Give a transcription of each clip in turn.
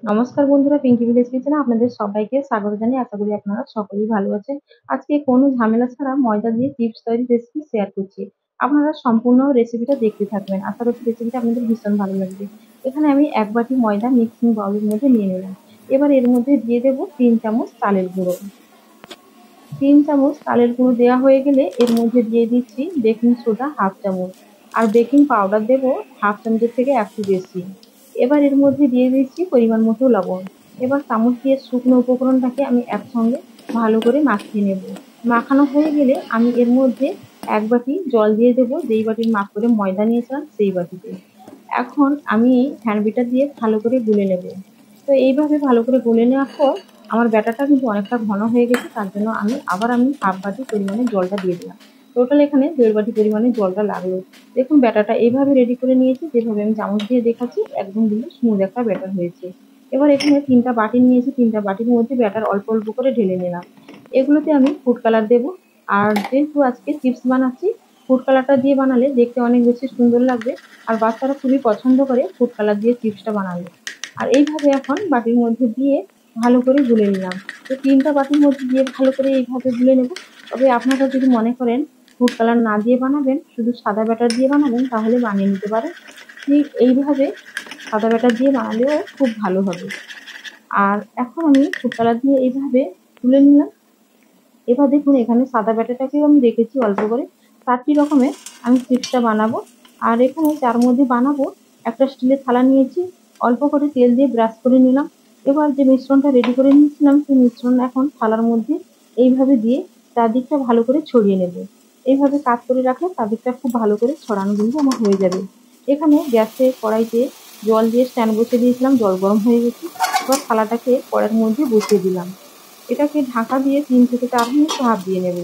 নমস্কার বন্ধুরা, পিঙ্কি ভিলেজ কিচেনে আপনাদের সবাইকে স্বাগত জানিয়ে আশা করি আপনারা সকলেই ভালো আছেন। আজকে কোনো ঝামেলা ছাড়া ময়দা দিয়ে চিপস তৈরির রেসিপি শেয়ার করছি। আপনারা সম্পূর্ণ রেসিপিটা দেখতে থাকবেন। আশা করছি রেসিপিটা আপনাদের ভীষণ ভালো লাগবে। এখানে আমি 1 বাটি ময়দা মিক্সিং বাউলের মধ্যে নিয়ে নিলাম। এবার এর মধ্যে দিয়ে দেব 3 চামচ চালের গুঁড়ো। 3 চামচ চালের গুঁড়ো দেওয়া হয়ে গেলে এর মধ্যে দিয়ে দিচ্ছি বেকিং সোডা 1/2 চামচ আর বেকিং পাউডার দেব 1/2 চামচের থেকে একটু বেশি। এবার এর মধ্যে দিয়ে দিচ্ছি পরিমাণ মতো লবণ। এবার চামচ দিয়ে শুকনো উপকরণটাকে আমি একসঙ্গে ভালো করে মাখিয়ে নেব। মাখানো হয়ে গেলে আমি এর মধ্যে 1 বাটি জল দিয়ে দেব, যেই বাটির মাপ করে ময়দা নিয়েছিলাম সেই বাটিতে। এখন আমি হ্যান্ড বিটার দিয়ে ভালো করে গুলে নেব। তো এইভাবে ভালো করে গুলে নেওয়ার পর আমার ব্যাটারটা কিন্তু অনেকটা ঘন হয়ে গেছে, তার জন্য আমি 1/2 বাটি পরিমাণে জলটা দিয়ে দিলাম। টোটাল এখানে 1.5 বাটি পরিমাণে জলটা লাগলো। দেখুন ব্যাটারটা এইভাবে রেডি করে নিয়েছি, যেভাবে আমি চামচ দিয়ে দেখাচ্ছি একদম কিন্তু স্মুথ একটা ব্যাটার হয়েছে। এবার এখানে 3টা বাটি নিয়েছি, 3টা বাটির মধ্যে ব্যাটার অল্প অল্প করে ঢেলে নিলাম। এগুলোতে আমি ফুড কালার দেবো। আর যেহেতু আজকে চিপস বানাচ্ছি, ফুড কালারটা দিয়ে বানালে দেখতে অনেক বেশি সুন্দর লাগবে। আর বাচ্চারা খুবই পছন্দ করে ফুড কালার দিয়ে চিপসটা বানালে। আর এইভাবে এখন বাটির মধ্যে দিয়ে ভালো করে গুলে নিলাম। তো 3টা বাটির মধ্যে দিয়ে ভালো করে এইভাবে গুলে নেব। তবে আপনারা যদি মনে করেন ফুড কালার না দিয়ে বানাবেন, শুধু সাদা ব্যাটার দিয়ে বানাবেন, তাহলে বানিয়ে নিতে পারেন। ঠিক এইভাবে সাদা ব্যাটার দিয়ে বানালেও খুব ভালো হবে। আর এখন আমি ফুড কালার দিয়ে এইভাবে তুলে নিলাম। এবার দেখুন এখানে সাদা ব্যাটারটাকেও আমি রেখেছি অল্প করে। 4টি রকমের আমি চিপসটা বানাবো। আর এখানে যার মধ্যে বানাবো একটা স্টিলের থালা নিয়েছি, অল্প করে তেল দিয়ে ব্রাশ করে নিলাম। এবার যে মিশ্রণটা রেডি করে নিয়েছিলাম সেই মিশ্রণ এখন থালার মধ্যে এইভাবে দিয়ে চারদিকটা ভালো করে ছড়িয়ে নেব। এইভাবে কাত করে রাখলে চারদিকটা খুব ভালো করে ছড়ানো কিন্তু আমার হয়ে যাবে। এখানে গ্যাসে কড়াইতে জল দিয়ে স্ট্যান্ড বসিয়ে দিয়েছিলাম, জল গরম হয়ে গেছে। এবার থালাটাকে কড়াইয়ের মধ্যে বসিয়ে দিলাম। এটাকে ঢাকা দিয়ে 3 থেকে 4 মিনিট ভাপ দিয়ে নেব।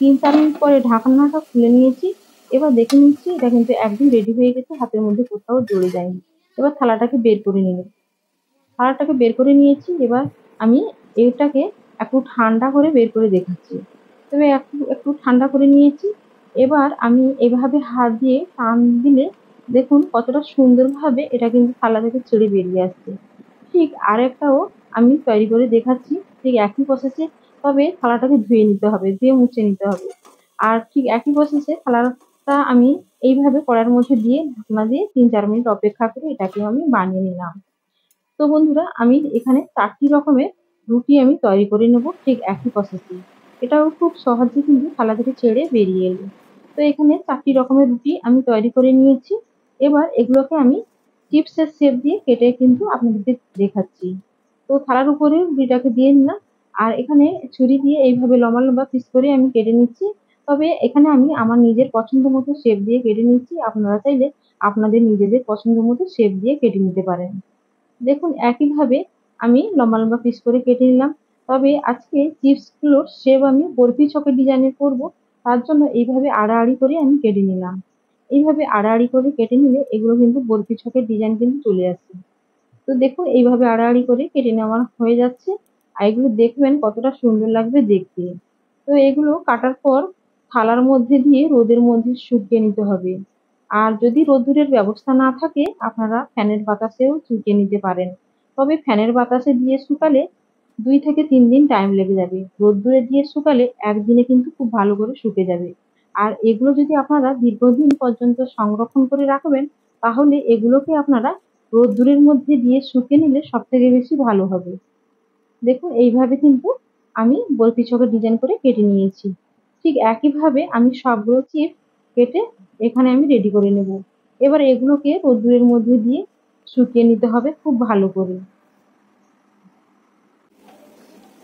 3-4 মিনিট পরে ঢাকনাটা খুলে নিয়েছি। এবার দেখে নিচ্ছি এটা কিন্তু একদম রেডি হয়ে গেছে, হাতের মধ্যে কোথাও জড়ে যায়নি। এবার থালাটাকে বের করে নিলাম। থালাটাকে বের করে নিয়েছি। এবার আমি এটাকে একটু ঠান্ডা করে বের করে দেখাচ্ছি। তবে একটু একটু ঠান্ডা করে নিয়েছি। এবার আমি এভাবে হাত দিয়ে টান দিলে দেখুন কতটা সুন্দরভাবে এটা কিন্তু থালা থেকে ছেড়ে বেরিয়ে আসছে। ঠিক আরেকটাও আমি তৈরি করে দেখাচ্ছি, ঠিক একই প্রসেসে। তবে থালাটাকে ধুয়ে নিতে হবে, ধুয়ে মুছে নিতে হবে। আর ঠিক একই প্রসেসে থালাটা আমি এইভাবে কড়াইয়ের মধ্যে দিয়ে ঢাকনা দিয়ে 3-4 মিনিট অপেক্ষা করে এটাকেও আমি বানিয়ে নিলাম। তো বন্ধুরা, আমি এখানে 4টি রকমের রুটি আমি তৈরি করে নেব ঠিক একই প্রসেসে। এটাও খুব সহজে কিন্তু থালা থেকে ছেড়ে বেরিয়ে এলো। তো এখানে 4টি রকমের রুটি আমি তৈরি করে নিয়েছি। এবার এগুলোকে আমি চিপসের শেপ দিয়ে কেটে কিন্তু আপনাদেরকে দেখাচ্ছি। তো থালার উপরে রুটিটাকে দিয়ে নিলাম। আর এখানে ছুরি দিয়ে এইভাবে লম্বা লম্বা পিস করে আমি কেটে নিচ্ছি। তবে এখানে আমি আমার নিজের পছন্দ মতো শেপ দিয়ে কেটে নিচ্ছি। আপনারা চাইলে আপনাদের নিজেদের পছন্দ মতো শেপ দিয়ে কেটে নিতে পারেন। দেখুন একইভাবে আমি লম্বা লম্বা পিস করে কেটে নিলাম। তবে আজকে চিপসগুলোর শেপ আমি বরফি ছকের ডিজাইনের করব। তার জন্য এইভাবে আড়াআড়ি করে আমি কেটে নিলাম। এইভাবে আড়াআড়ি করে কেটে নিলে এগুলো কিন্তু বরফি ছকের ডিজাইন কিন্তু চলে আসে। তো দেখুন এইভাবে আড়াআড়ি করে কেটে নেওয়া হয়ে যাচ্ছে। আর এগুলো দেখবেন কতটা সুন্দর লাগবে দেখতে। তো এগুলো কাটার পর থালার মধ্যে দিয়ে রোদের মধ্যে শুকিয়ে নিতে হবে। আর যদি রোদ্দুরের ব্যবস্থা না থাকে আপনারা ফ্যানের বাতাসেও শুকিয়ে নিতে পারেন। তবে ফ্যানের বাতাসে দিয়ে শুকালে 2 থেকে 3 দিন টাইম লেগে যাবে। রোদ্দুরে দিয়ে শুকালে একদিনে কিন্তু খুব ভালো করে শুকে যাবে। আর এগুলো যদি আপনারা দীর্ঘদিন পর্যন্ত সংরক্ষণ করে রাখবেন, তাহলে এগুলোকে আপনারা রোদ্দুরের মধ্যে দিয়ে শুকিয়ে নিলে সবথেকে বেশি ভালো হবে। দেখুন এইভাবে কিন্তু আমি বরফি ছকের ডিজাইন করে কেটে নিয়েছি। ঠিক একইভাবে আমি সবগুলো চিপস কেটে এখানে আমি রেডি করে নেব। এবার এগুলোকে রোদ্দুরের মধ্যে দিয়ে শুকিয়ে নিতে হবে খুব ভালো করে।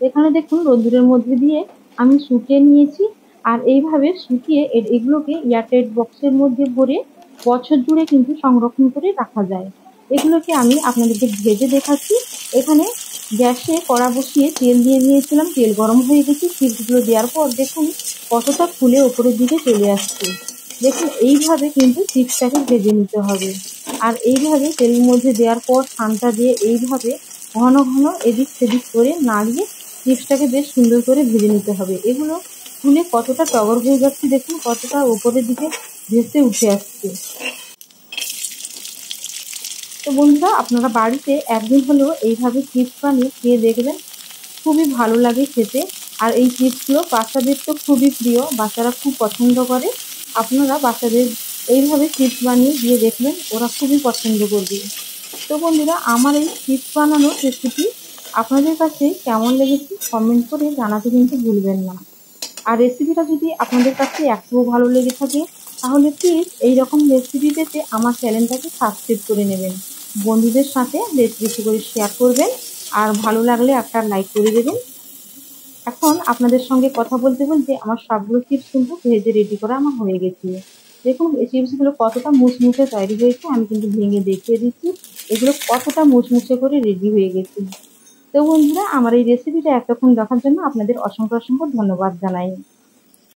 এখানে দেখুন রোদ্দুরের মধ্যে দিয়ে আমি শুকিয়ে নিয়েছি। আর এইভাবে শুকিয়ে এগুলোকে এয়ারটাইট বক্সের মধ্যে ভরে বছর জুড়ে কিন্তু সংরক্ষণ করে রাখা যায়। এগুলোকে আমি আপনাদেরকে ভেজে দেখাচ্ছি। এখানে গ্যাসে কড়া বসিয়ে তেল দিয়ে দিয়েছিলাম, তেল গরম হয়ে গেছে। চিপসগুলো দেওয়ার পর দেখুন কতটা ফুলে ওপরের দিকে চলে আসছে। দেখুন এইভাবে কিন্তু চিপসটাকে ভেজে নিতে হবে। আর এইভাবে তেলের মধ্যে দেওয়ার পর ঠান্ডা দিয়ে এইভাবে ঘন ঘন এদিক সেদিক করে নাড়িয়ে চিপসটাকে বেশ সুন্দর করে ভেজে নিতে হবে। এগুলো ফুলে কতটা টগর হয়ে যাচ্ছে, দেখুন কতটা ওপরের দিকে ভেসে উঠে আসছে। তো বন্ধুরা, আপনারা বাড়িতে একদিন হলেও এইভাবে চিপস বানিয়ে খেয়ে দেখবেন, খুবই ভালো লাগে খেতে। আর এই চিপসগুলো বাচ্চাদের তো খুবই প্রিয়, বাচ্চারা খুব পছন্দ করে। আপনারা বাচ্চাদের এইভাবে চিপস বানিয়ে দিয়ে দেখবেন, ওরা খুবই পছন্দ করবে। তো বন্ধুরা, আমার এই চিপস বানানোর রেসিপি আপনাদের কাছে কেমন লেগেছে কমেন্ট করে জানাতে কিন্তু ভুলবেন না। আর রেসিপিটা যদি আপনাদের কাছে একটুও ভালো লেগে থাকে, তাহলে প্লিজ এইরকম রেসিপি পেতে আমার চ্যানেলটাকে সাবস্ক্রাইব করে নেবেন। বন্ধুদের সাথে বেশি বেশি করে শেয়ার করবেন, আর ভালো লাগলে একটা লাইক করে দেবেন। এখন আপনাদের সঙ্গে কথা বলতে বলতে আমার সবগুলো চিপস কিন্তু ভেজে রেডি করা আমার হয়ে গেছে। দেখুন এই চিপসগুলো কতটা মুচমুচে তৈরি হয়েছে, আমি কিন্তু ভেঙে দেখিয়ে দিচ্ছি এগুলো কতটা মুচমুচে করে রেডি হয়ে গেছে। তো বন্ধুরা, আমার এই রেসিপিটা এতক্ষণ দেখার জন্য আপনাদের অসংখ্য অসংখ্য ধন্যবাদ জানাই।